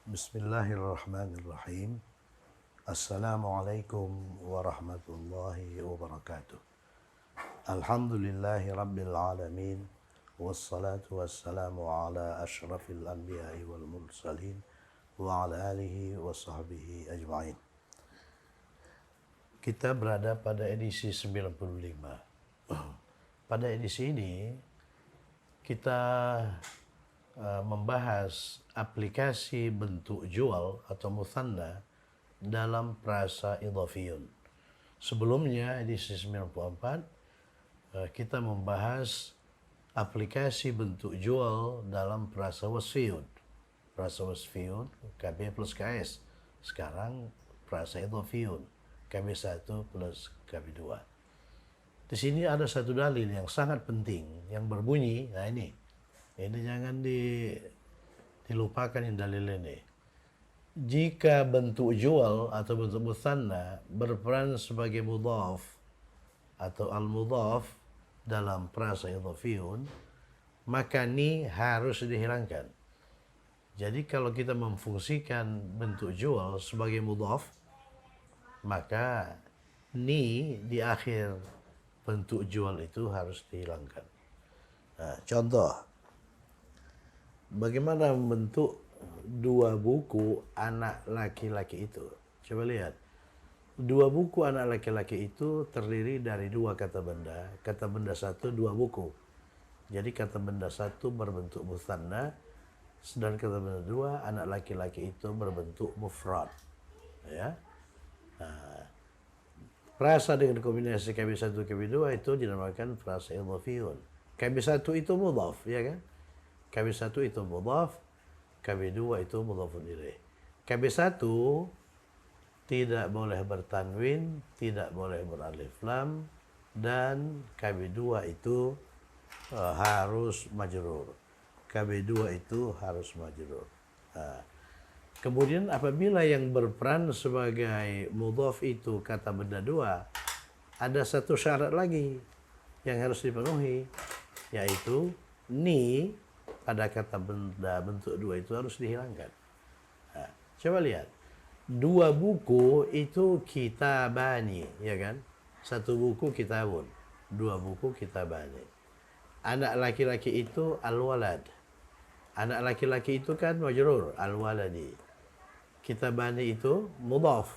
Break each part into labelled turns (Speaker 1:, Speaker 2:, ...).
Speaker 1: Bismillahirrahmanirrahim. Assalamualaikum warahmatullahi wabarakatuh. Alhamdulillahi rabbil alamin. Wassalatu wassalamu ala ashrafil anbiya'i wal mursalin wa ala alihi wa sahbihi ajma'in. Kita berada pada edisi 95. Pada edisi ini kita membahas aplikasi bentuk jual atau muthanna dalam prasa idhafiyun. Sebelumnya edisi 94 kita membahas aplikasi bentuk jual dalam prasa wasfiyun. Prasa wasfiyun KB plus KS. Sekarang prasa idhafiyun KB1 plus KB2. Di sini ada satu dalil yang sangat penting yang berbunyi, nah ini jangan dilupakan yang dalil ini. Jika bentuk jual atau bentuk muthanna berperan sebagai mudhaf atau al-mudhaf dalam prasa idhafiyun, maka ni harus dihilangkan. Jadi kalau kita memfungsikan bentuk jual sebagai mudhaf, maka ni di akhir bentuk jual itu harus dihilangkan. Nah, contoh, bagaimana membentuk dua buku anak laki-laki itu? Coba lihat. Dua buku anak laki-laki itu terdiri dari dua kata benda. Kata benda satu, dua buku. Jadi kata benda satu berbentuk muthanna, sedangkan kata benda dua, anak laki-laki itu berbentuk mufrad. Ya. Nah, prasa dengan kombinasi KB1 KB2 itu dinamakan prasa idhafiyun. KB1 itu mudhaf, ya kan? KB1 itu mudhaf, KB2 itu mudhafun ilaih. KB1 tidak boleh bertanwin, tidak boleh beralif lam, dan KB2 itu harus majrur. KB2 itu harus majrur. Nah, kemudian apabila yang berperan sebagai mudhaf itu kata benda dua, ada satu syarat lagi yang harus dipenuhi, yaitu ni pada kata benda bentuk dua itu harus dihilangkan. Nah, coba lihat. Dua buku itu kitabani, ya kan? Satu buku kitabun, dua buku kitabani. Anak laki-laki itu al-walad. Anak laki-laki itu kan majrur, al-waladi. Kitabani itu mudhaf.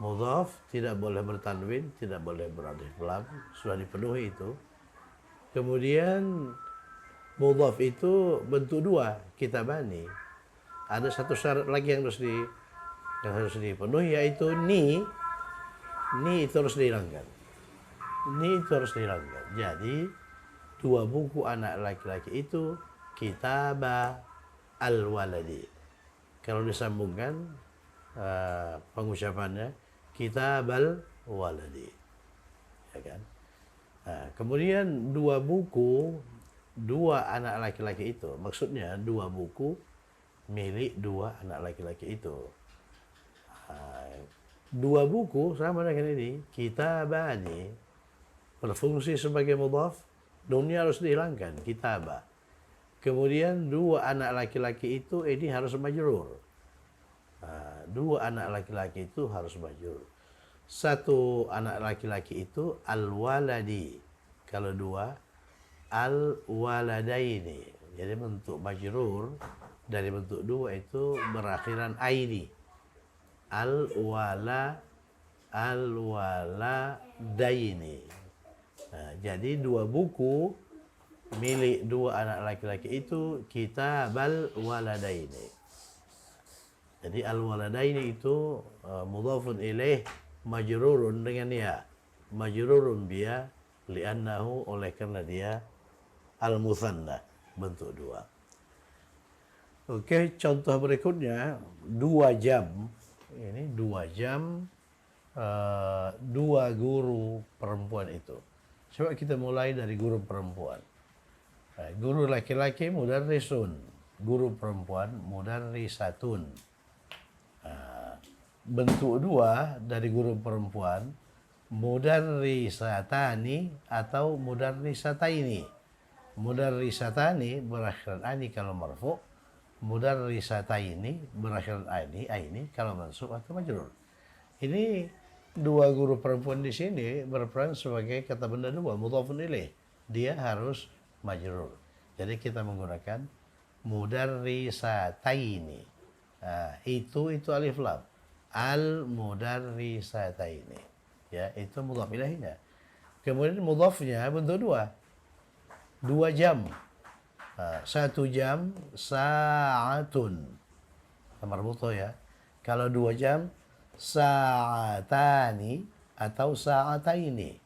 Speaker 1: Mudhaf tidak boleh bertanwin, tidak boleh beralif lam, sudah dipenuhi itu. Kemudian mudhaf itu bentuk dua, kitabani. Ada satu syarat lagi yang harus dipenuhi, yaitu ni itu harus dihilangkan. Ni itu harus dihilangkan. Jadi dua buku anak laki-laki itu kitaba al-waladi. Kalau disambungkan pengucapannya kitabal waladi, ya kan? Nah, kemudian dua buku dua anak laki-laki itu, maksudnya dua buku milik dua anak laki-laki itu. Dua buku sama dengan ini, kitabani berfungsi sebagai mudhaf, dunia harus dihilangkan, kitabah. Kemudian dua anak laki-laki itu ini harus majrur. Dua anak laki-laki itu harus majrur. Satu anak laki-laki itu al-waladi. Kalau dua al-waladaini. Jadi bentuk majrur dari bentuk dua itu berakhiran aini. Al-waladaini. Nah, jadi dua buku milik dua anak laki-laki itu kitabal waladaini. Jadi al-waladaini itu mudhafun ilaih majrurun dengan ya. Majrurun biya li'annahu, oleh karena dia al-muthanna, bentuk dua. Oke, contoh berikutnya 2 jam. Ini 2 jam dua guru perempuan itu. Coba kita mulai dari guru perempuan. Guru laki-laki mudarrisun, guru perempuan mudarrisatun. Bentuk dua dari guru perempuan mudarrisatani atau mudarrisataini. Mudarrisatani berakhiran ani kalau marfu, mudarrisata ini berakhiran aini kalau mansub atau majrur. Ini dua guru perempuan di sini berperan sebagai kata benda dua, mudhafun ilaih. Dia harus majrur. Jadi kita menggunakan mudarrisataini. Nah, itu alif lam. Al mudarrisataini. Ya, itu mudhaf ilaihnya. Kemudian mudhafnya bentuk dua. 2 jam. 1 jam sa'atun. Marbuto ya. Kalau 2 jam sa'atani atau sa'ataini.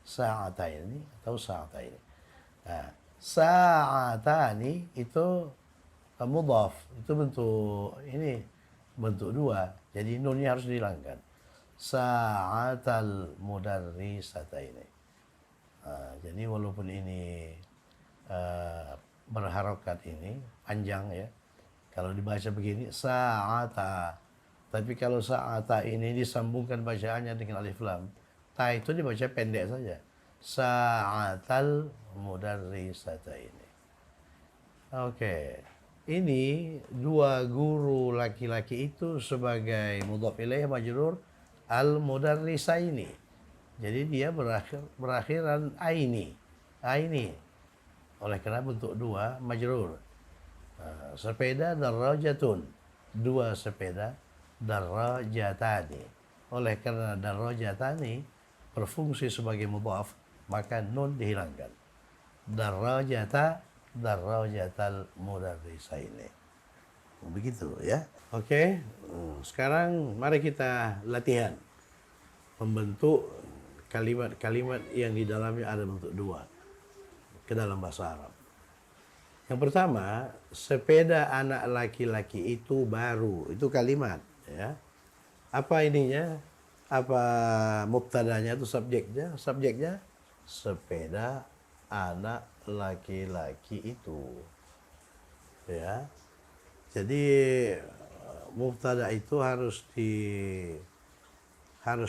Speaker 1: Sa'ataini atau sa'ataini. Nah, sa'atani itu mudhaf, itu bentuk dua. Jadi nunnya harus dihilangkan. Sa'atal mudarrisataini. Jadi walaupun ini berharokat ini panjang ya. Kalau dibaca begini sa'ata. Tapi kalau sa'ata ini disambungkan bacaannya dengan alif lam, ta itu dibaca pendek saja. Sa'atal mudarrisataini. Oke. Ini dua guru laki-laki itu sebagai mudhaf ilaih majrur al mudarrisaini. Jadi dia berakhiran aini. Oleh karena bentuk dua majrur. Sepeda darajatun, 2 sepeda, darajatani. Oleh karena darajatani berfungsi sebagai mudhaf, maka nun dihilangkan. Darajatal mudarrisaini. Begitu ya. Oke. Sekarang mari kita latihan membentuk kalimat-kalimat yang di dalamnya ada bentuk dua ke dalam bahasa Arab. Yang pertama, sepeda anak laki-laki itu baru. Itu kalimat ya. Apa ininya? Apa mubtadanya itu subjeknya? Subjeknya sepeda anak laki-laki itu. Ya. Jadi mubtada itu harus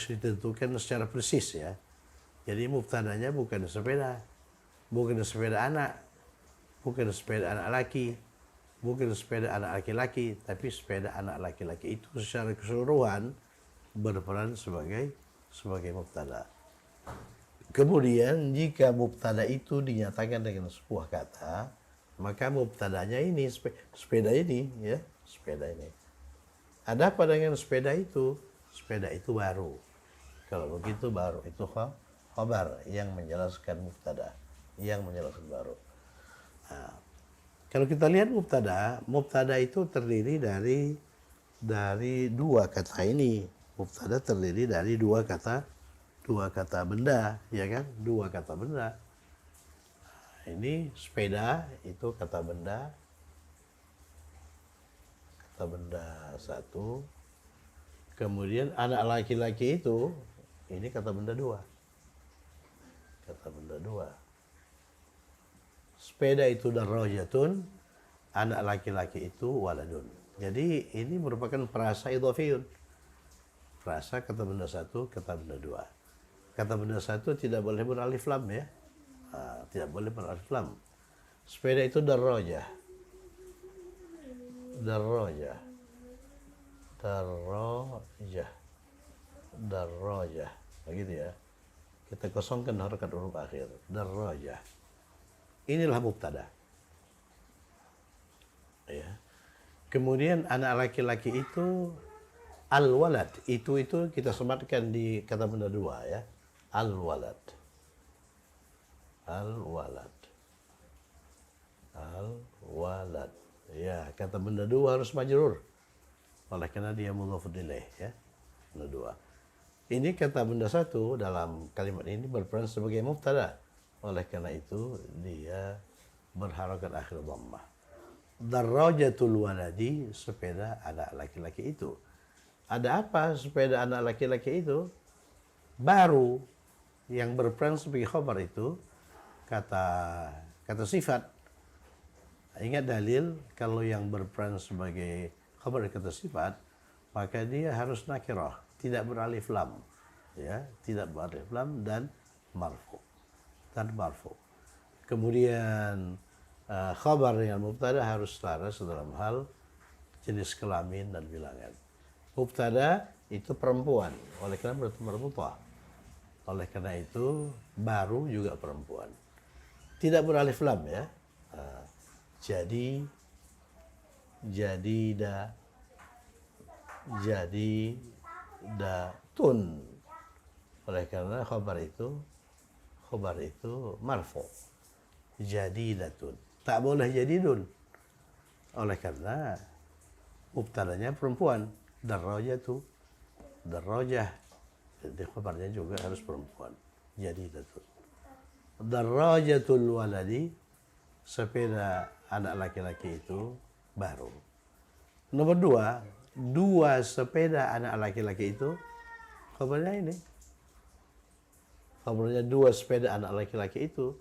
Speaker 1: ditentukan secara persis ya. Jadi mubtadanya bukan sepeda anak, bukan sepeda anak laki, bukan sepeda anak laki-laki, tapi sepeda anak laki-laki itu secara keseluruhan berperan sebagai mubtada. Kemudian jika mubtada itu dinyatakan dengan sebuah kata, maka mubtadanya ini sepeda ini ya, sepeda ini. Ada apa dengan sepeda itu? Sepeda itu baru. Kalau begitu baru itu khabar yang menjelaskan mubtada, yang menjelaskan baru. Nah, kalau kita lihat mubtada itu terdiri dari dua kata ini. Mubtada terdiri dari dua kata benda, ya kan? Dua kata benda. Nah, ini sepeda itu kata benda satu. Kemudian anak laki-laki itu ini kata benda dua. Sepeda itu darajatun, anak laki-laki itu waladun. Jadi ini merupakan frasa idhofiyun. Frasa kata benda satu, kata benda dua. Kata benda satu tidak boleh beralif lam ya. Tidak boleh beralif lam. Sepeda itu darajah. Begitu ya. Kita kosongkan harakat huruf akhir. Darajah. Inilah mubtada. Ya. Kemudian anak laki-laki itu al-walad. Itu kita sematkan di kata benda dua ya. Al-walad. Ya, kata benda dua harus majrur. Oleh karena dia mudhafun ilaih ya. Benda dua. Ini kata benda satu dalam kalimat ini berperan sebagai mubtada. Oleh karena itu dia berharakat akhir dhammah. Darajatul waladi, sepeda anak laki-laki itu. Ada apa sepeda anak laki-laki itu? Baru, yang berperan sebagai khabar itu kata sifat. Ingat dalil, kalau yang berperan sebagai khabar kata sifat, maka dia harus nakirah, tidak beralif lam. Ya, tidak beralif lam dan marfu. Kemudian Khabar dengan mubtada harus selaras dalam hal jenis kelamin dan bilangan. Mubtada itu perempuan, oleh karena berarti marbuthah. Oleh karena itu baru juga perempuan. Tidak beralif lam ya. Jadi, jadida, jadidatun. Oleh karena khabar itu marfu. Jadidatun. Tak boleh jadidun. Oleh karena mubtadanya perempuan. Darajatu, darajah. Jadi khabarnya juga harus perempuan. Jadidatun. Darajatul waladi, sepeda anak laki-laki itu baru. Nomor dua sepeda anak laki-laki itu khabarnya ini. Khabarnya dua sepeda anak laki-laki itu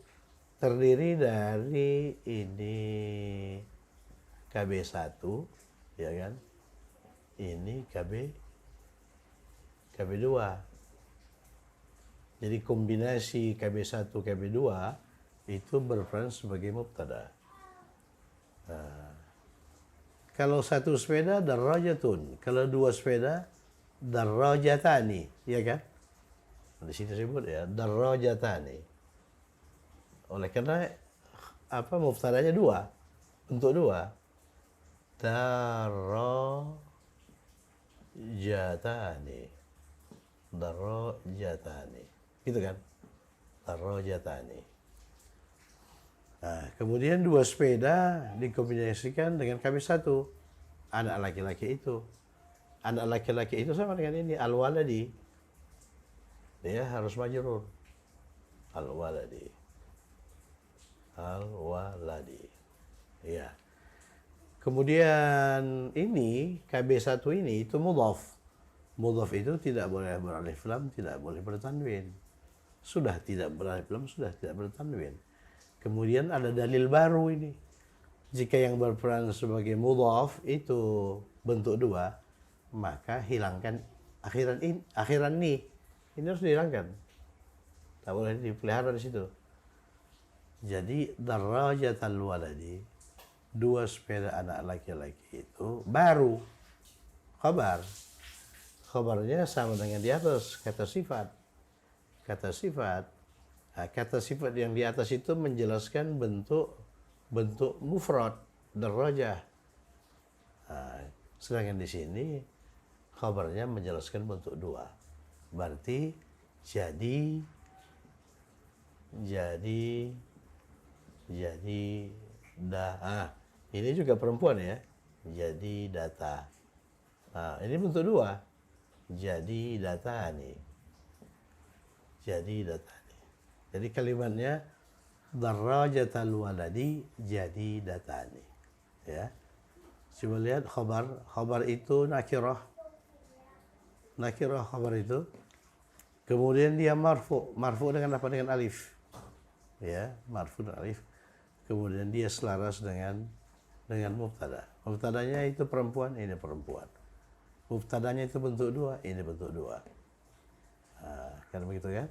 Speaker 1: terdiri dari ini KB1, ya kan? Ini KB2. Jadi kombinasi KB1, KB2 itu berperan sebagai mubtada. Kalau satu sepeda darajatun, kalau dua sepeda darajatani, ya kan? Di sini disebut ya darajatani. Oleh karena mubtadanya dua, untuk dua. Darajatani. Darajatani. Gitu kan? Darajatani. Nah, kemudian dua sepeda dikombinasikan dengan KB1. Anak laki-laki itu. Anak laki-laki itu sama dengan ini. Al-waladi. Dia harus majrur. Al-waladi. Al-waladi. Ya. Kemudian ini, KB1 ini itu mudhaf. Mudhaf itu tidak boleh beralif lam, tidak boleh bertanwin. Sudah tidak beralif lam, sudah tidak bertanwin. Kemudian ada dalil baru ini. Jika yang berperan sebagai mudhaf itu bentuk dua, maka hilangkan akhiran ni. Ini harus dihilangkan. Tak boleh dipelihara di situ. Jadi darajatul waladi, dua sepeda anak laki-laki itu baru khabar. Khabarnya sama dengan di atas kata sifat. Kata sifat. Nah, kata sifat yang di atas itu menjelaskan bentuk mufrad, darajah. Nah, sedangkan di sini khabarnya menjelaskan bentuk dua. Berarti ini juga perempuan ya. Jadi data. Nah, ini bentuk dua. Jadi datani. Jadi datani. Jadi kalimatnya darajatul waladi jadi datani. Ya. Coba lihat khabar. Khabar itu nakirah. Nakirah khabar itu. Kemudian dia marfu. Marfu dengan apa? Dengan alif. Ya, marfu dengan alif. Kemudian dia selaras dengan mubtada. Mubtadanya itu perempuan, ini perempuan. Mubtadanya itu bentuk dua, ini bentuk dua. Nah, kan begitu kan?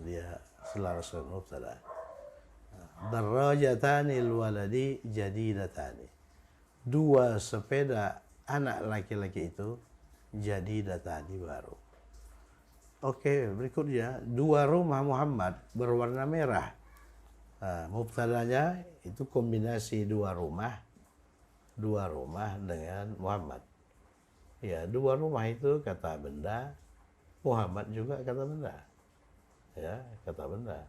Speaker 1: Dia selaras dengan mubtada. Darajatani waladi jadidatani. Dua sepeda anak laki-laki itu jadidatani baru. Oke, berikutnya dua rumah Muhammad berwarna merah. Nah, mubtadanya itu kombinasi dua rumah dengan Muhammad. Ya, dua rumah itu kata benda, Muhammad juga kata benda. Ya, kata benda.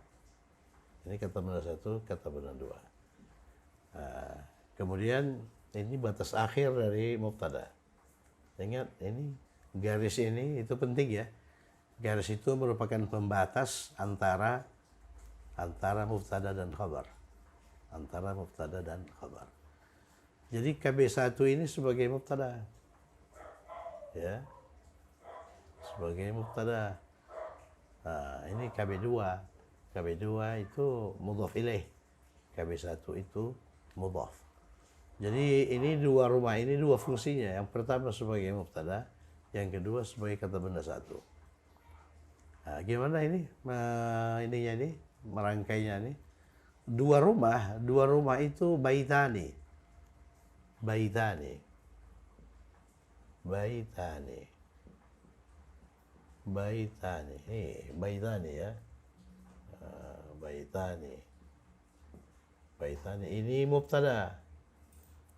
Speaker 1: Ini kata benda satu, kata benda dua. Nah, kemudian ini batas akhir dari mubtada. Ingat, ini garis ini itu penting ya. Garis itu merupakan pembatas antara mubtada dan khabar. Antara mubtada dan khabar. Jadi KB1 ini sebagai mubtada. Ya. Sebagai mubtada. Nah, ini KB2. KB2 itu mudhaf ilaih. KB1 itu mudhaf. Jadi ini dua rumah, ini dua fungsinya. Yang pertama sebagai mubtada, yang kedua sebagai kata benda satu. Nah, gimana ini? Ininya ini, merangkainya ini. dua rumah itu baitani, baitani, baitani, baitani, baitani ya. Baitani, baitani ini mubtada.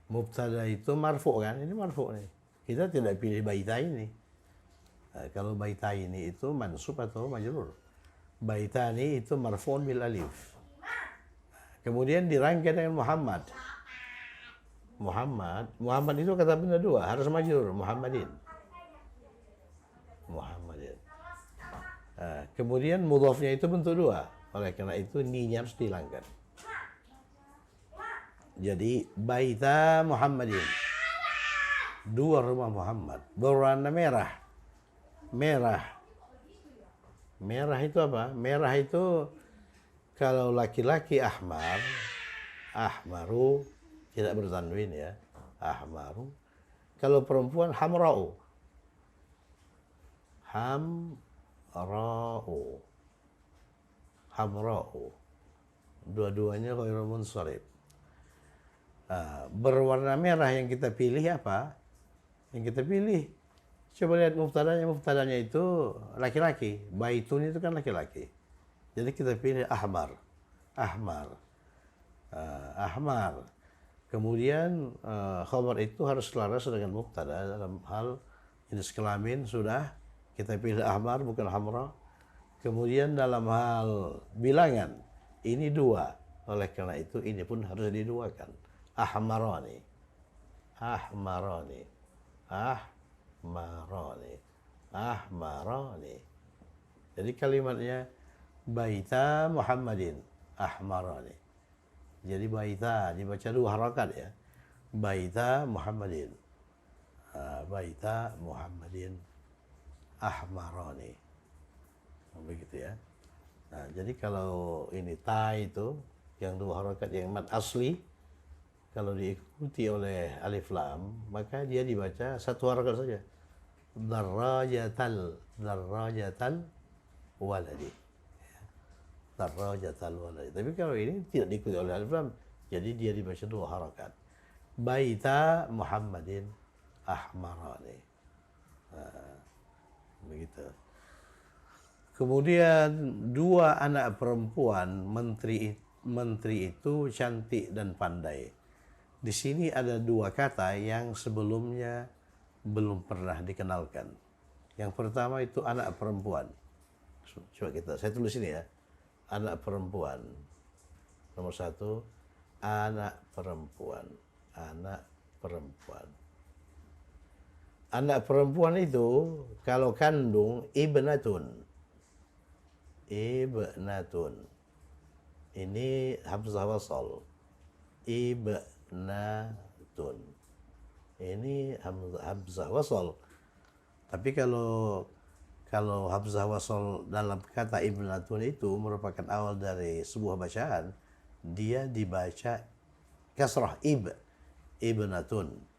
Speaker 1: Mubtada itu marfu kan? Ini marfu nih. Kita tidak pilih baita ini. Kalau baita ini itu mansub atau majrur. Baitani itu marfu'un bil alif. Kemudian dirangkai dengan Muhammad. Muhammad itu kata benda dua, harus majrur, Muhammadin. Muhammadin. Kemudian mudhafnya itu bentuk dua. Oleh karena itu ni-nya harus dihilangkan. Jadi baita Muhammadin, dua rumah Muhammad, berwarna merah. Merah. Merah itu apa? Merah itu kalau laki-laki ahmar, ahmaru tidak bertanwin ya, ahmaru. Kalau perempuan hamra'u, hamra'u, hamra'u. Dua-duanya ghairu munsharif. Berwarna merah yang kita pilih apa? Yang kita pilih, coba lihat mubtadanya. Mubtadanya itu laki-laki. Baitun itu kan laki-laki. Jadi kita pilih ahmar. Ahmar. Ahmar. Kemudian khabar itu harus selaras dengan mubtada. Dalam hal jenis kelamin sudah kita pilih ahmar bukan hamra. Kemudian dalam hal bilangan ini dua. Oleh karena itu ini pun harus diduakan. Ahmarani, ahmarani, ahmarani, ahmarani. Jadi kalimatnya baita Muhammadin, ahmarani. Jadi baita dibaca dua harakat ya. Baita Muhammadin, baita Muhammadin, ahmarani. Begitu ya. Nah, jadi kalau ini ta itu yang dua harakat yang mad asli, kalau diikuti oleh alif lam, maka dia dibaca satu harakat saja. Darrajatal, darrajatal waladi. Darrajatal waladi. Tapi kalau ini tidak diikuti oleh alif lam, jadi dia dibaca dua harakat. Baita Muhammadin ahmarani. Begitu. Kemudian dua anak perempuan menteri itu cantik dan pandai. Di sini ada dua kata yang sebelumnya belum pernah dikenalkan. Yang pertama itu anak perempuan. Coba saya tulis ini ya. Anak perempuan. Nomor satu, anak perempuan. Anak perempuan. Anak perempuan itu kalau kandung ibnatun. Ibnatun. Ini hamzah wasal. Ibnatun. Ini hamzah wasal. Tapi kalau hamzah wasal dalam kata ibnatun itu merupakan awal dari sebuah bacaan, dia dibaca kasrah ibnatun.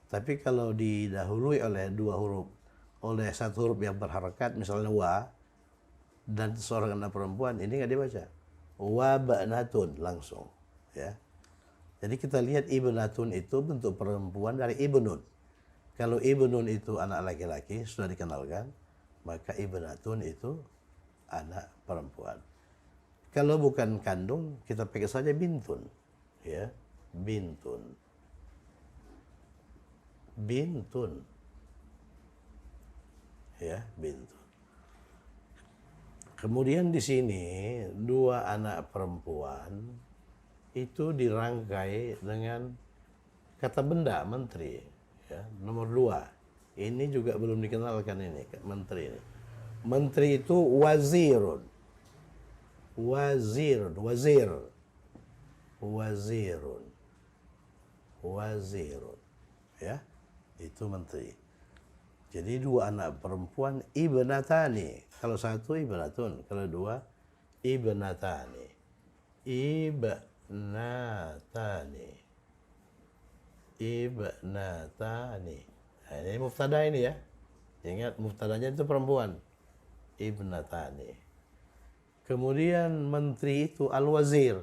Speaker 1: Tapi kalau didahului oleh dua huruf, oleh satu huruf yang berharakat, misalnya wa, dan seorang anak perempuan, ini nggak dibaca. Wa ba'natun langsung, ya. Jadi kita lihat ibnatun itu bentuk perempuan dari ibnun. Kalau ibnun itu anak laki-laki sudah dikenalkan, maka ibnatun itu anak perempuan. Kalau bukan kandung, kita pakai saja bintun, ya, bintun. Bintun, ya, bintun. Kemudian di sini dua anak perempuan itu dirangkai dengan kata benda menteri, ya. Nomor dua, ini juga belum dikenalkan ini menteri ini. Menteri itu wazirun, wazirun, wazir, wazirun, wazirun, ya. Itu menteri. Jadi dua anak perempuan ibnatani. Kalau satu ibnatun, kalau dua ibnatani. Ibnatani. Ibnatani. Nah, ini mubtada ini ya. Ingat mubtadanya itu perempuan. Ibnatani. Kemudian menteri itu al-wazir.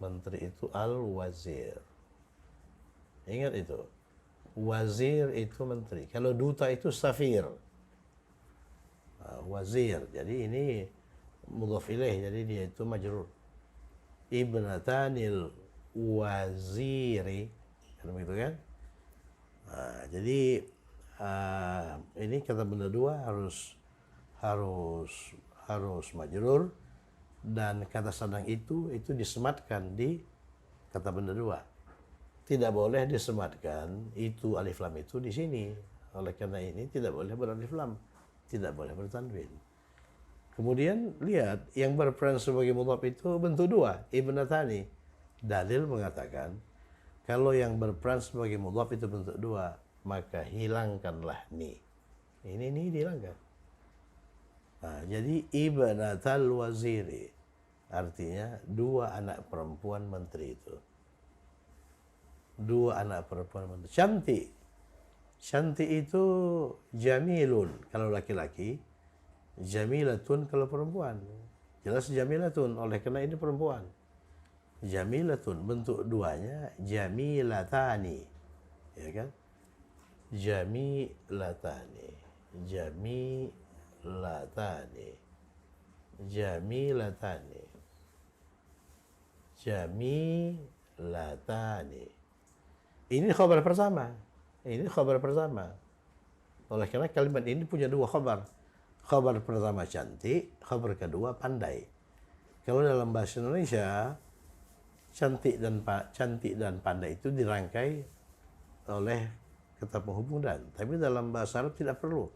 Speaker 1: Menteri itu al-wazir. Ingat itu. Wazir itu menteri. Kalau duta itu safir. Wazir. Jadi ini mudhaf ilaih, jadi dia itu majrur. Ibnatanil waziri. Kan begitu kan? Jadi ini kata benda dua harus majrur, dan kata sadang itu disematkan di kata benda dua. Tidak boleh disematkan itu alif lam itu di sini. Oleh karena ini tidak boleh beralif lam, tidak boleh bertanwin. Kemudian lihat yang berperan sebagai mudhaf itu bentuk dua, ibnatani. Dalil mengatakan kalau yang berperan sebagai mudhaf itu bentuk dua, maka hilangkanlah ni. Ini dihilangkan. Jadi ibnatal waziri artinya dua anak perempuan menteri itu. Dua anak perempuan menteri. Cantik. Cantik itu jamilun kalau laki-laki, jamilatun kalau perempuan. Jelas jamilatun, oleh karena ini perempuan. Jamilatun bentuk duanya jamilatani. Ya kan? Jamilatani. Jamilatani. Jamilatani. Jamilatani. Ini khabar pertama. Ini khabar pertama. Oleh karena kalimat ini punya dua khabar. Khabar pertama cantik, khabar kedua pandai. Kalau dalam bahasa Indonesia, cantik dan pandai itu dirangkai oleh kata penghubung dan. Tapi dalam bahasa Arab tidak perlu.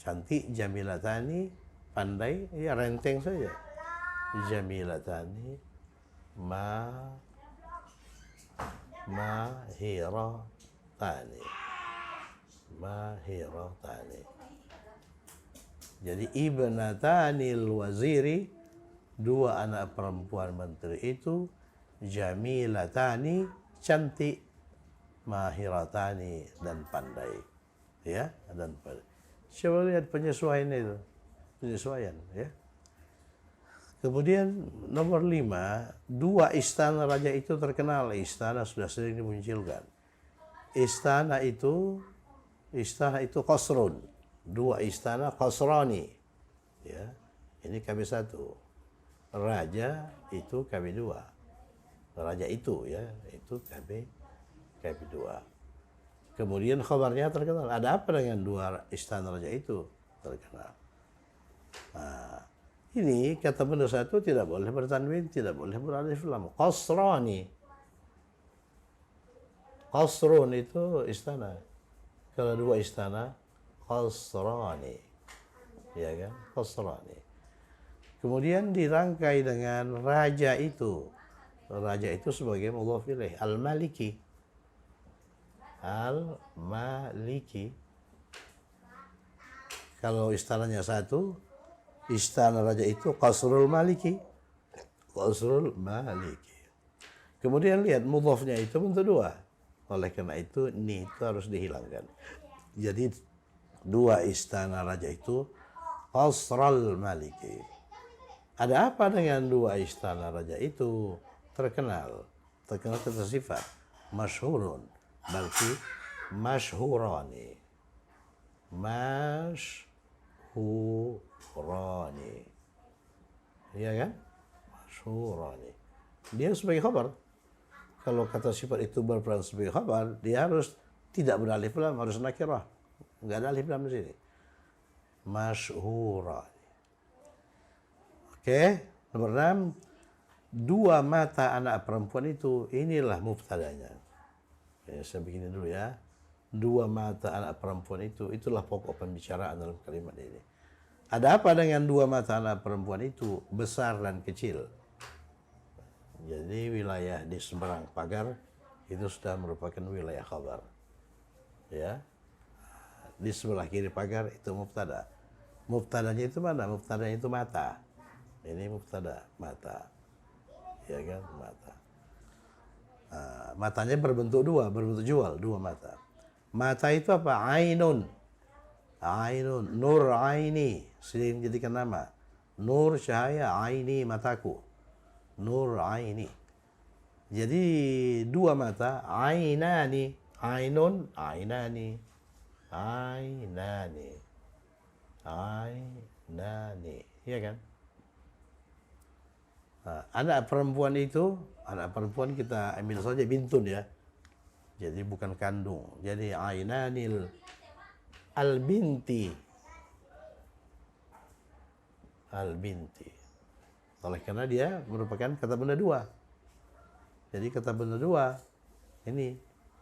Speaker 1: Cantik, jamilatani, pandai, ya renteng saja. Jamilatani, mahiratani. Mahiratani. Jadi ibnatanil waziri, dua anak perempuan menteri itu, jamilatani, cantik, mahiratani, dan pandai. Ya, dan pandai. Coba lihat penyesuaian itu. Penyesuaian, ya. Kemudian nomor 5, dua istana raja itu terkenal. Istana sudah sering dimunculkan. Istana itu qasrun. Dua istana qasrani. Ya. Ini KB1. Raja itu KB2. Raja itu ya, itu KB2. Kemudian khabarnya terkenal. Ada apa dengan dua istana raja itu terkenal? Ini kata benda satu tidak boleh bertanwin, tidak boleh beralif lam. Qasrani. Qasrun itu istana. Kalau dua istana, qasrani. Ya kan? Qasrani. Kemudian dirangkai dengan raja itu. Raja itu sebagai mudhaf ilaih, al-maliki. Al-maliki. Kalau istananya satu, istana raja itu qasrul maliki. Qasrul maliki. Kemudian lihat mudhafnya itu bentuk dua. Oleh karena itu ni itu harus dihilangkan. Jadi dua istana raja itu qasrul maliki. Ada apa dengan dua istana raja itu? Terkenal kata sifat masyhurun, berarti masyhurani. Masyhurani. Iya kan? Masyhurani. Dia sebagai khabar. Kalau kata sifat itu berperan sebagai khabar, dia harus tidak beralif lam, harus nakirah. Enggak ada alif lam di sini. Masyhurani. Oke, nomor 6. Dua mata anak perempuan itu, inilah mubtadanya. Saya begini dulu ya. Dua mata anak perempuan itu, itulah pokok pembicaraan dalam kalimat ini. Ada apa dengan dua mata anak perempuan itu? Besar dan kecil. Jadi wilayah di seberang pagar itu sudah merupakan wilayah khabar. Ya. Di sebelah kiri pagar itu mubtada. Mubtadanya itu mana? Mubtadanya itu mata. Ini mubtada, mata. Ya kan, mata. Matanya berbentuk dua, berbentuk jual, dua mata. Mata itu apa? Ainun. Ainun, nur aini, sering dijadikan nama. Nur cahaya, aini mataku. Nur aini. Jadi dua mata, ainani, ainun, ainani, ainani, ainani, iya kan? Nah, anak perempuan itu, anak perempuan kita ambil saja bintun ya. Jadi bukan kandung. Jadi ainanil al-binti. Al-binti. Oleh karena dia merupakan kata benda dua. Jadi kata benda dua. Ini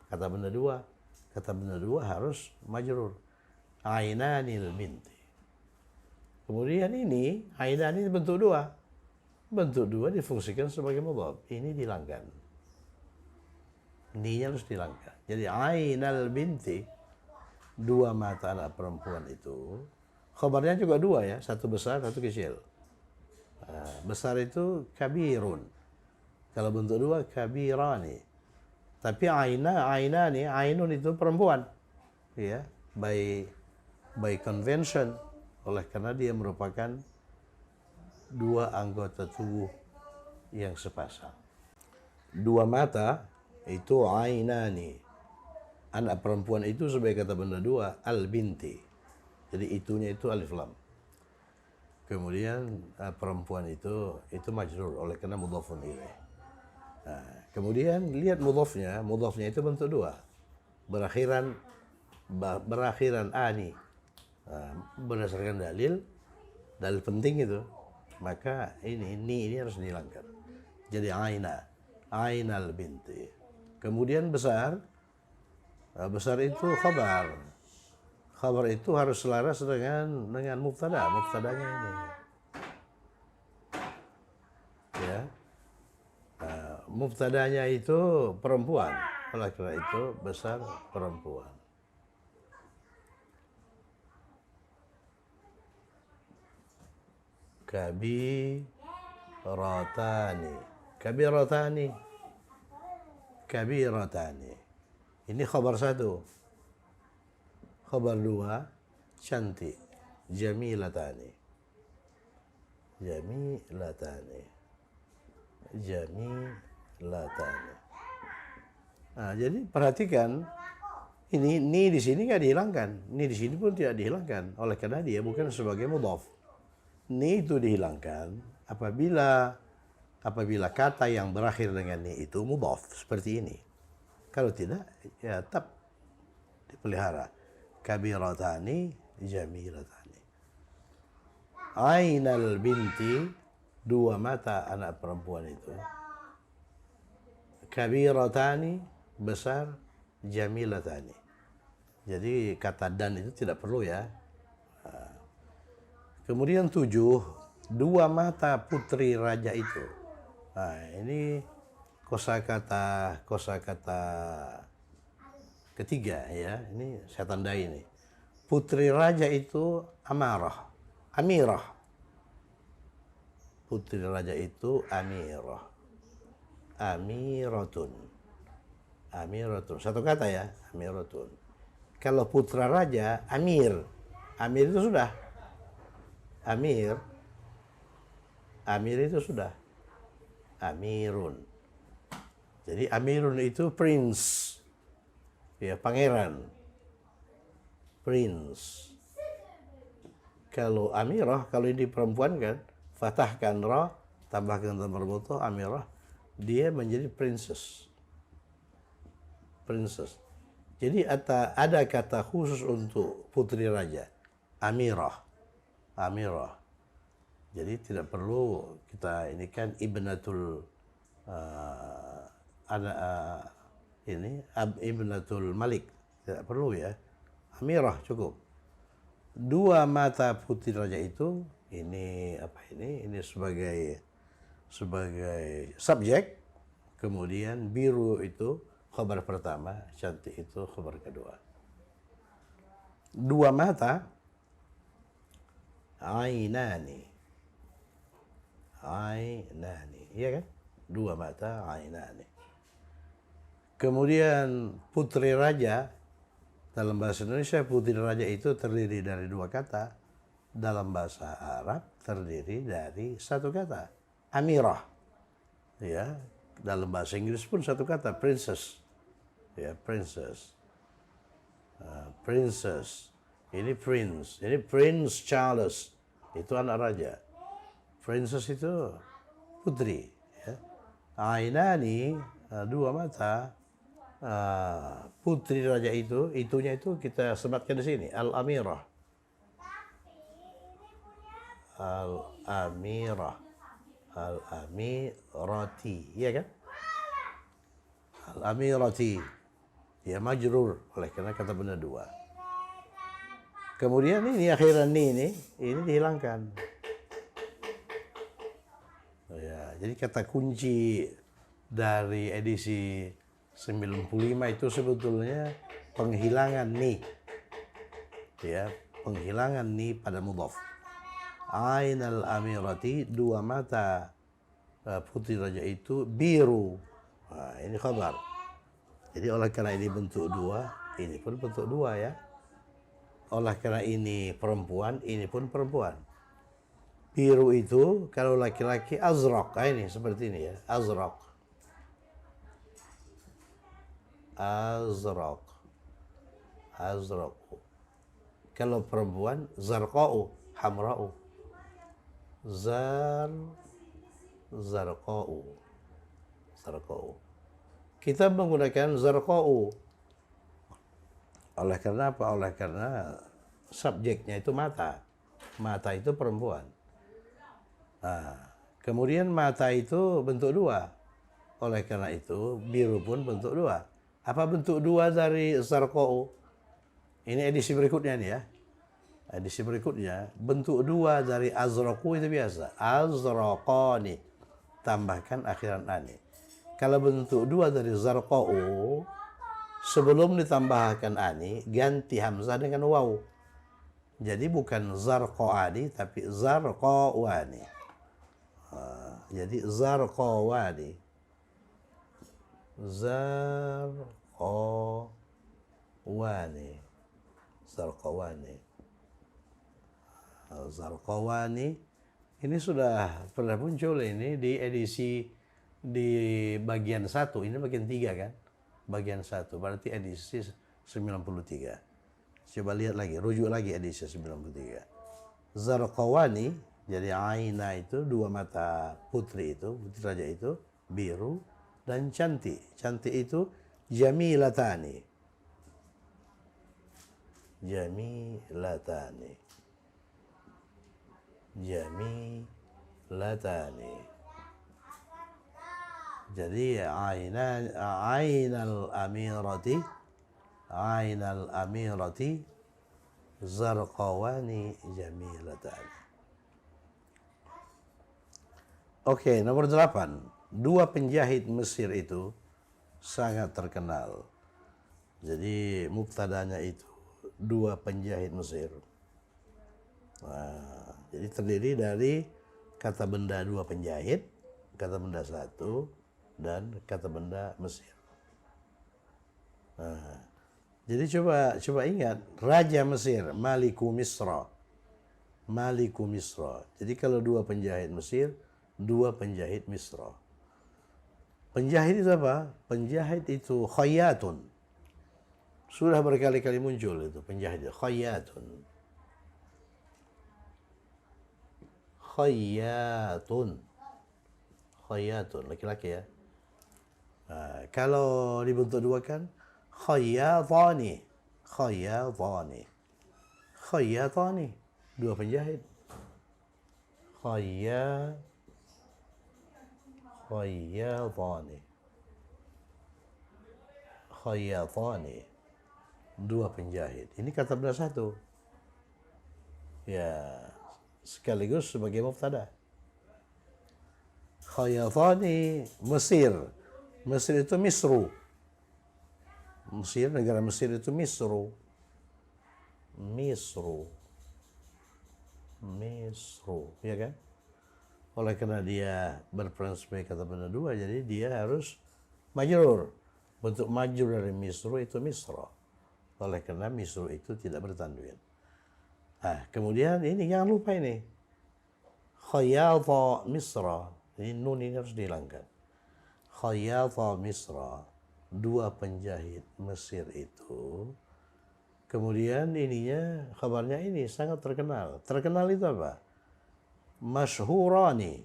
Speaker 1: kata benda dua. Kata benda dua harus majrur. Ainanil binti. Kemudian ini, ainani bentuk dua. Bentuk dua difungsikan sebagai mudhaf. Ini dihilangkan. Ni-nya harus dihilangkan. Jadi ainal binti, dua mata anak perempuan itu, khabarnya juga dua ya, satu besar, satu kecil. Nah, besar itu kabirun. Kalau bentuk dua, kabirani. Tapi ainani, ainun itu perempuan. Ya, by convention. Oleh karena dia merupakan dua anggota tubuh yang sepasang. Dua mata itu ainani. Anak perempuan itu sebagai kata benda dua, al-binti. Jadi itunya itu alif lam. Kemudian perempuan itu majrur oleh karena mudhafun ilaih. Nah, kemudian lihat mudhafnya itu bentuk dua. Berakhiran ani. Nah, berdasarkan dalil penting itu, maka ini harus dihilangkan. Jadi ainal binti. Kemudian besar itu khabar. Khabar itu harus selaras dengan mubtadanya ini. Ya. Mubtadanya itu perempuan. Oleh karena itu besar perempuan. Kabiratani. Ini khabar satu. Khabar dua, cantik. Jamilatani. Nah, jadi perhatikan, ini di sini nggak dihilangkan. Ini di sini pun tidak dihilangkan. Oleh karena dia bukan sebagai mudhaf. Ni itu dihilangkan apabila kata yang berakhir dengan ni itu mudhaf seperti ini. Kalau tidak, ya tetap dipelihara. Kabiratani, jamilatani. Ainal binti, dua mata anak perempuan itu. Kabiratani, besar, jamilatani. Jadi kata dan itu tidak perlu ya. Kemudian 7, dua mata putri raja itu. Nah, ini kosakata ketiga ya. Ini saya tandai ini. Putri raja itu amirah. Putri raja itu amirah. Amiratun. Satu kata ya, amiratun. Kalau putra raja, amir. Amir itu sudah. Amir itu sudah. Amirun. Jadi amirun itu prince. Ya, pangeran. Prince. Kalau amirah, kalau ini perempuan kan, fathahkan ra, tambahkan tamar butuh amirah, dia menjadi princess. Jadi ada kata khusus untuk putri raja. Amirah. Jadi tidak perlu kita ini kan ibnatul ibnatul malik, tidak perlu ya. Amirah cukup. Dua mata putri raja itu ini sebagai subjek, kemudian biru itu khabar pertama, cantik itu khabar kedua. Dua mata ainani, iya kan? Dua mata ainani. Kemudian putri raja, dalam bahasa Indonesia putri raja itu terdiri dari dua kata. Dalam bahasa Arab terdiri dari satu kata, amirah. Ya, Dalam bahasa Inggris pun satu kata, princess. Ya, princess. Princess. Ini prince. Ini Prince Charles. Itu anak raja. Princess itu putri. Ya. Ainani, dua mata. Putri raja itu, itunya itu kita sematkan di sini. Al-Amirah. Al-Amirah. Al-Amirati. Iya kan? Al-Amirati. Ya majrur oleh karena kata benda dua. Kemudian ini akhiran ini dihilangkan. Ya, jadi kata kunci dari edisi 95 itu sebetulnya penghilangan ni. Ya, penghilangan ni pada mudhaf. Ainal amirati, dua mata putri raja itu biru. Nah, ini khabar. Jadi oleh karena ini bentuk dua, ini pun bentuk dua ya. Oleh karena ini perempuan, ini pun perempuan. Biru itu kalau laki-laki azraq, ini seperti ini ya, azraq. Azraq. Azraq. Kalau perempuan zarqa'u, hamra'u. Zarqa'u. Zarqa'u. Kita menggunakan zarqa'u. Oleh karena apa? Oleh karena subjeknya itu mata. Mata itu perempuan. Nah, kemudian mata itu bentuk dua. Oleh karena itu, biru pun bentuk dua. Apa bentuk dua dari zarqa'u? Ini edisi berikutnya nih ya. Edisi berikutnya, bentuk dua dari azraqu itu biasa. Azraqani. Tambahkan akhiran ani. Kalau bentuk dua dari zarqa'u, sebelum ditambahkan ani, ganti hamzah dengan waw. Jadi bukan zarqa'ani, tapi zarqa'wani. Jadi zarqa'wani. Zarqa'wani. Zarqa'wani. Zarqa'wani. Ini sudah pernah muncul ini di edisi di bagian 1, ini bagian 3 kan? Bagian 1, berarti edisi 93. Coba lihat lagi, rujuk lagi edisi 93. Zarqawani, jadi aina itu, dua mata putri itu, putri raja itu, biru, dan cantik. Cantik itu jamilatani. Jamilatani. Jamilatani. Jadi ainal amirati zarqawani jamilatan. Oke, nomor 8. Dua penjahit Mesir itu sangat terkenal. Jadi mubtadanya itu dua penjahit Mesir. Nah, jadi terdiri dari kata benda dua penjahit, kata benda satu, dan kata benda Mesir. Nah, jadi coba ingat, Raja Mesir, Maliku Misra. Maliku Misra. Jadi kalau dua penjahit Mesir, dua penjahit Misra. Penjahit itu apa? Penjahit itu khayyatun. Sudah berkali-kali muncul itu penjahit. Khayyatun. Khayyatun. Khayyatun, laki-laki ya. Nah, kalau dibentuk dua kan khayyatani. Khayyatani. Khayyatani. Dua penjahit. Khayyatani. Khayyatani. Dua penjahit. Ini kata benda satu. Ya, sekaligus sebagai mubtada. Khayyatani Mesir. Mesir itu Misru. Mesir, negara Mesir itu Misru. Misru. Misru, ya kan? Oleh karena dia berperan sebagai kata benda dua, jadi dia harus majrur. Bentuk majrur dari Misru itu Misra. Oleh karena Misru itu tidak bertanwin. Nah, kemudian ini jangan lupa ini. Khayyata Misra. Ini nun ini harus dihilangkan. Khayyata Misra, dua penjahit Mesir itu. Kemudian ininya, kabarnya ini sangat terkenal. Terkenal itu apa? Masyhurani.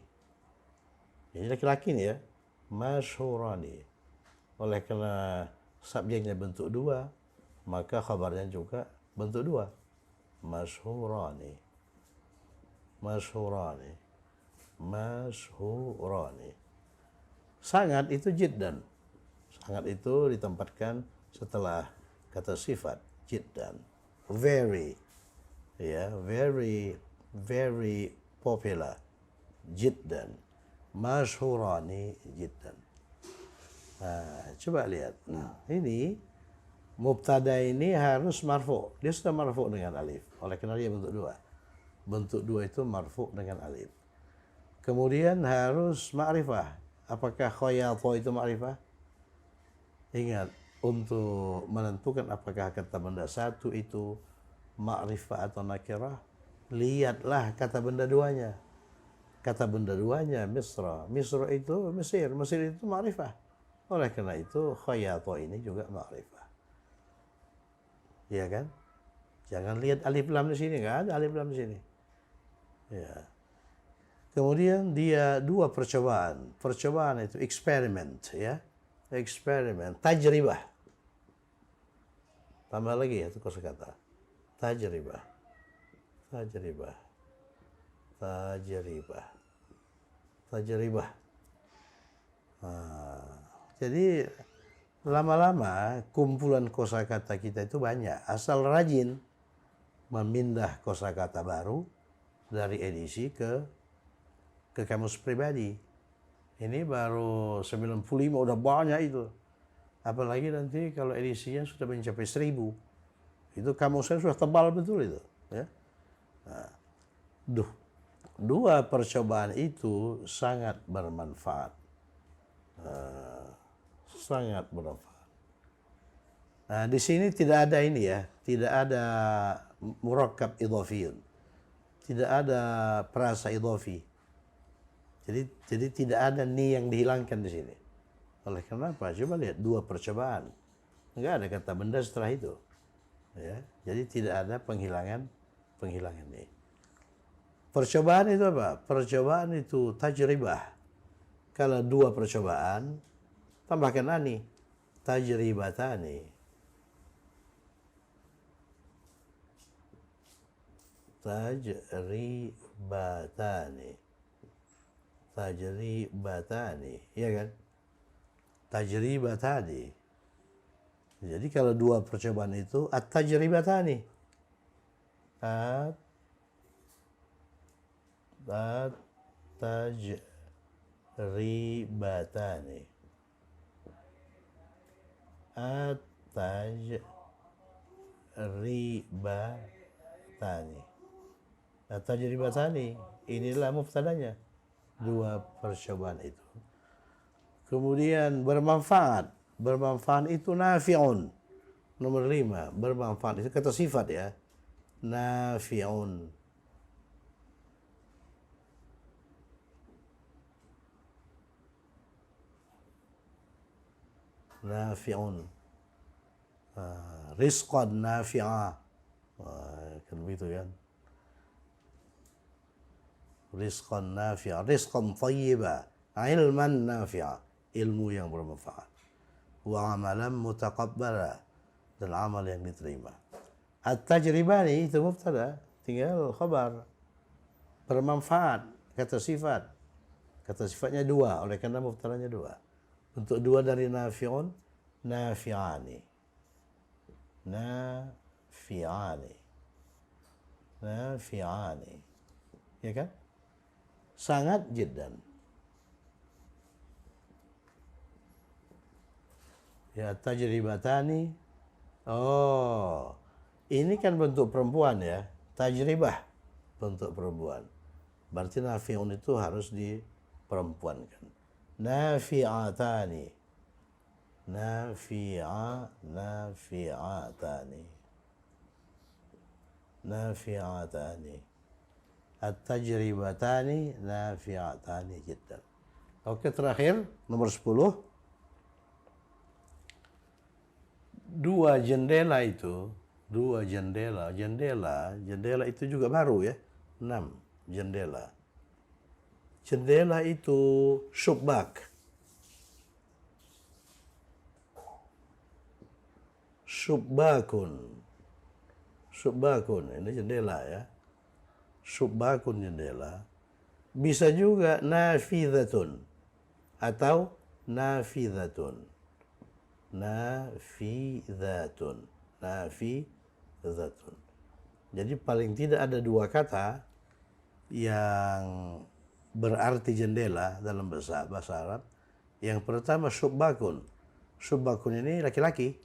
Speaker 1: Ini laki-laki nih ya. Masyhurani. Oleh karena subjeknya bentuk dua, maka kabarnya juga bentuk dua. Masyhurani. Masyhurani. Masyhurani. Sangat itu jiddan. Sangat itu ditempatkan setelah kata sifat jiddan. Very, ya, very, very popular. Jiddan. Masyhurani jiddan. Nah, coba lihat. Nah, ini mubtada ini harus marfu. Dia sudah marfu dengan alif. Oleh karena dia bentuk dua. Bentuk dua itu marfu dengan alif. Kemudian harus ma'rifah. Apakah khayata itu ma'rifah? Ingat, untuk menentukan apakah kata benda satu itu ma'rifah atau nakirah, lihatlah kata benda duanya. Kata benda duanya Misra. Misra itu Mesir. Mesir itu ma'rifah. Oleh karena itu khayata ini juga ma'rifah. Iya kan? Jangan lihat alif lam di sini, nggak ada alif lam di sini. Ya. Kemudian dia dua percobaan. Percobaan itu eksperimen, ya. Eksperimen, tajribah. Tambah lagi ya itu kosakata. Tajribah. Tajribah. Tajribah. Tajribah. Nah, jadi lama-lama kumpulan kosakata kita itu banyak. Asal rajin memindah kosakata baru dari edisi ke kamus pribadi. Ini baru 95 udah banyak itu. Apalagi nanti kalau edisinya sudah mencapai 1000. Itu kamusnya sudah tebal betul itu. Ya. Nah, dua percobaan itu sangat bermanfaat. Sangat bermanfaat. Nah, di sini tidak ada ini ya. Tidak ada murakkab idhafiyun. Tidak ada perasa idhafi. Jadi tidak ada ni yang dihilangkan di sini. Oleh karena apa? Coba lihat dua percobaan. Enggak ada kata benda setelah itu. Ya, jadi tidak ada penghilangan ni. Percobaan itu apa? Percobaan itu tajribah. Kalau dua percobaan, tambahkan ani. Tajribatani. Tajribatani. Tajribatani, ya kan? Tajribatani. Jadi kalau dua percobaan itu at-tajribatani. At-tajribatani. At-tajribatani. At-tajribatani. Inilah mubtadanya. Dua percobaan itu. Kemudian bermanfaat. Bermanfaat itu nafi'un. Nomor 5. Bermanfaat itu kata sifat ya. Nafi'un. Nafi'un. Rizqan nafi'ah. Kan begitu kan. Rizqan nafi'ah, rizqan thayyibah, ilman nafi'ah, ilmu yang bermanfaat. Wa amalan mutaqabbala, dan amal yang diterima. At-tajribani itu mubtada, tinggal khabar. Bermanfaat, kata sifat. Kata sifatnya dua, oleh karena mubtadanya dua. Untuk dua dari nafi'un, nafi'ani. Nafi'ani. Nafi'ani. Ya kan? Sangat jiddan. Ya, tajribatani. Oh, ini kan bentuk perempuan ya. Tajribah, bentuk perempuan. Berarti nafi'un itu harus diperempuankan. Nafi'atani. Nafi'atani. Nafi'atani. At-tajribatani nafi'atani jiddan. Oke, terakhir nomor 10. Dua jendela itu juga baru ya. 6 jendela. Jendela itu syubbak. Syubbakun, ini jendela ya. Syubbakun jendela. Bisa juga nafidhatun atau nafidhatun. Nafidhatun. Jadi paling tidak ada dua kata yang berarti jendela dalam bahasa Arab. Yang pertama syubbakun. Syubbakun ini laki-laki.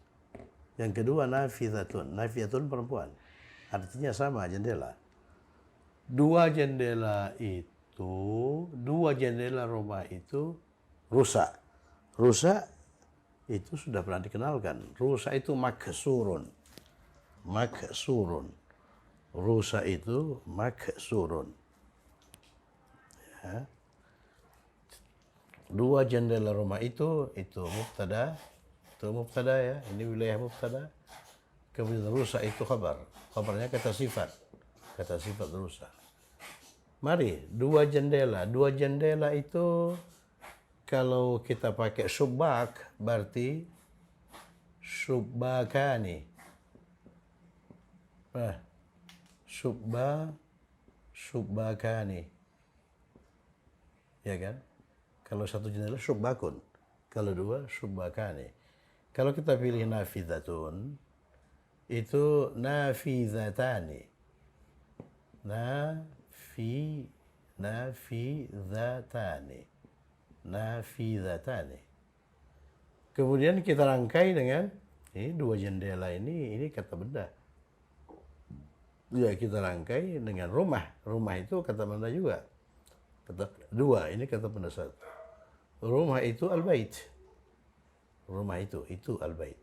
Speaker 1: Yang kedua nafidhatun. Nafidhatun perempuan. Artinya sama, jendela. Dua jendela rumah itu rusak. Rusak itu sudah pernah dikenalkan. Rusak itu maksurun. Rusak itu maksurun. Ya. Dua jendela rumah itu mubtada. Itu mubtada ya. Ini wilayah mubtada. Kemudian rusak itu khabar. Khabarnya kata sifat rusak. Mari, dua jendela itu kalau kita pakai syubbak berarti syubbakani. Syubbakani. Ya kan? Kalau satu jendela syubbakun, kalau dua syubbakani. Kalau kita pilih nafidhatun, itu nafidhatani. Nafidhatani. Kemudian kita rangkai dengan ini dua jendela ini kata benda. Ya, kita rangkai dengan rumah. Rumah itu kata benda juga. Kata dua, ini kata benda satu. Rumah itu al-bait. Rumah itu al-bait.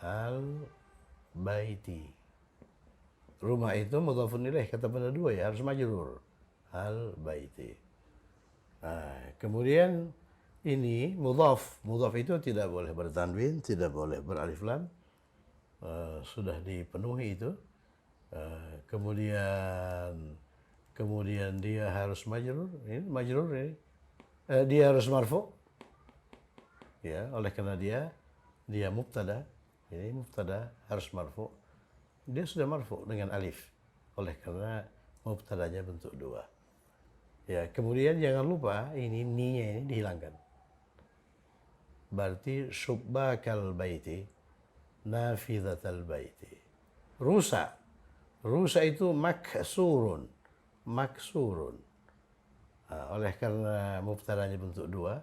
Speaker 1: Al-baiti. Rumah itu mudhafun ilaih, kata benda dua ya, harus majrur. Al-baiti. Nah, kemudian ini mudhaf. Mudhaf itu tidak boleh bertanwin, tidak boleh beralif lam. Sudah dipenuhi itu. Kemudian dia harus majrur. Ini majrur ini. Dia harus marfu. Ya, oleh karena dia mubtada. Ini mubtada harus marfu. Dia sudah marfu dengan alif. Oleh karena mubtadanya bentuk dua. Ya, kemudian jangan lupa ini ni-nya ini dihilangkan. Berarti syubbakal baiti, nafidhatal baiti. Rusak itu maksurun. Nah, oleh karena mubtadanya bentuk dua,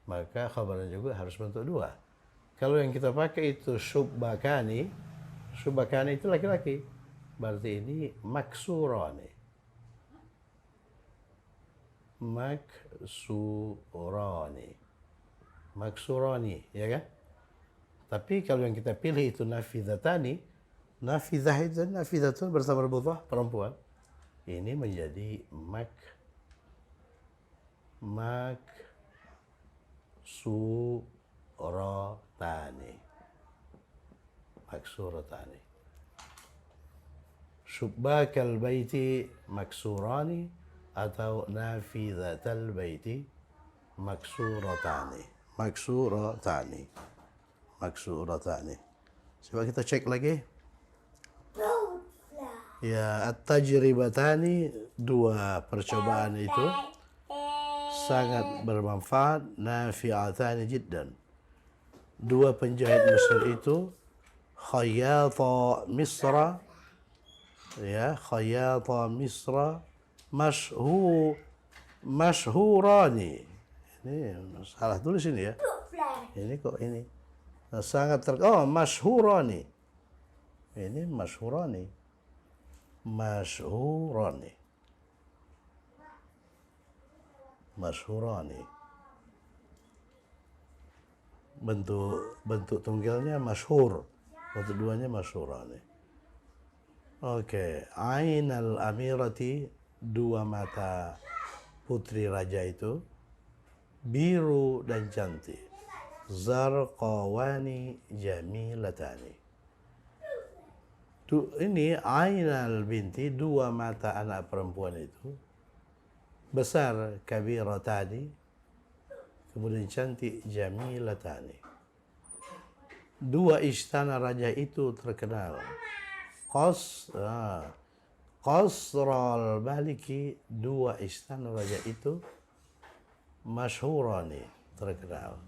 Speaker 1: maka khabarnya juga harus bentuk dua. Kalau yang kita pakai itu syubbakani itu laki-laki. Berarti ini maksurani. Maksurani, ya kan? Tapi kalau yang kita pilih itu nafidhatani, nafidhatun bersama marbutah perempuan. Ini menjadi maksuratani. Syubbakal baiti maksurani atau nafidhatal baiti maksuratani. Coba kita cek lagi. Ya, at-tajribatani, dua percobaan itu sangat bermanfaat, nafi'atani jiddan. Dua penjahit Mesir itu khayyata Misra, ya, khayyata Misra masyhurani. Ini salah tulis ini ya. Ini kok ini sangat masyhurani. Ini masyhurani. Bentuk tunggalnya masyhur, bentuk duanya masyhurani. Oke, ainal amirati, dua mata putri raja itu. biru dan cantik. Zarqawani jamilatani. Ini ainal binti, dua mata anak perempuan itu besar, kabiratani, kemudian cantik, jamilatani. Dua istana raja itu terkenal. Qasral Maliki, dua istana raja itu masyhurani, terkenal.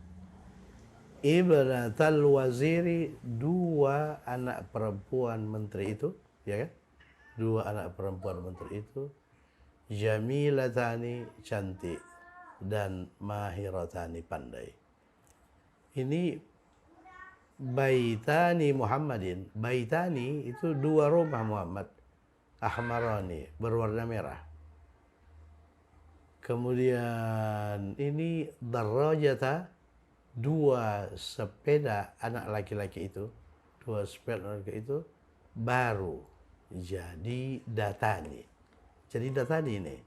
Speaker 1: Ibnatal waziri, dua anak perempuan menteri itu, ya kan? Dua anak perempuan menteri itu jamilatani, cantik, dan mahiratani, pandai. Ini baitani Muhammadin. Baitani itu dua rumah Muhammad, ahmarani, berwarna merah. Kemudian ini darajata, dua sepeda anak laki-laki itu, dua sepeda anak laki itu baru jadi datani. Jadi datani ini,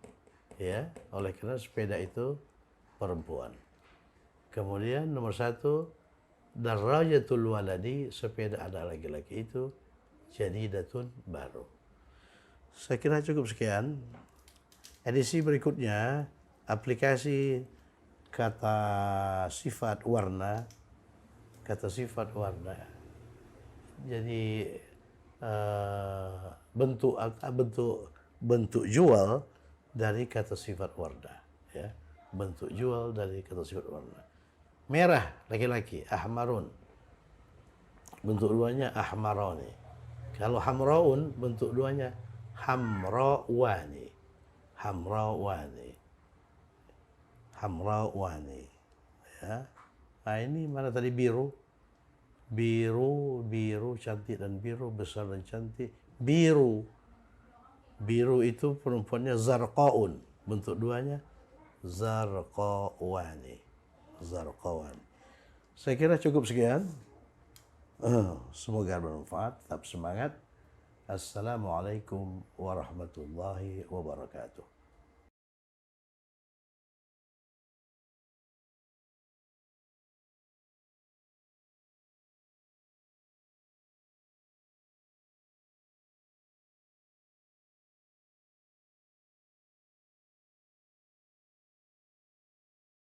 Speaker 1: ya, oleh karena sepeda itu perempuan. Kemudian nomor satu, darajatul waladi, sepeda anak laki-laki itu jadidatun, baru. Saya kira cukup sekian. Edisi berikutnya, aplikasi kata sifat warna. Kata sifat warna. Jadi bentuk jual dari kata sifat warna, ya. Bentuk jual dari kata sifat warna. Merah laki-laki, ahmarun. Bentuk duanya ahmarani. Kalau hamraun, bentuk duanya hamrawani. Hamrawani. Hamrawani. Ya. Nah, ini mana tadi biru? Biru cantik dan biru, besar dan cantik. Biru itu perempuannya zarqaun. Bentuk duanya zarqawani. Zarqawan. Saya kira cukup sekian. Semoga bermanfaat. Tetap semangat. Assalamualaikum warahmatullahi wabarakatuh.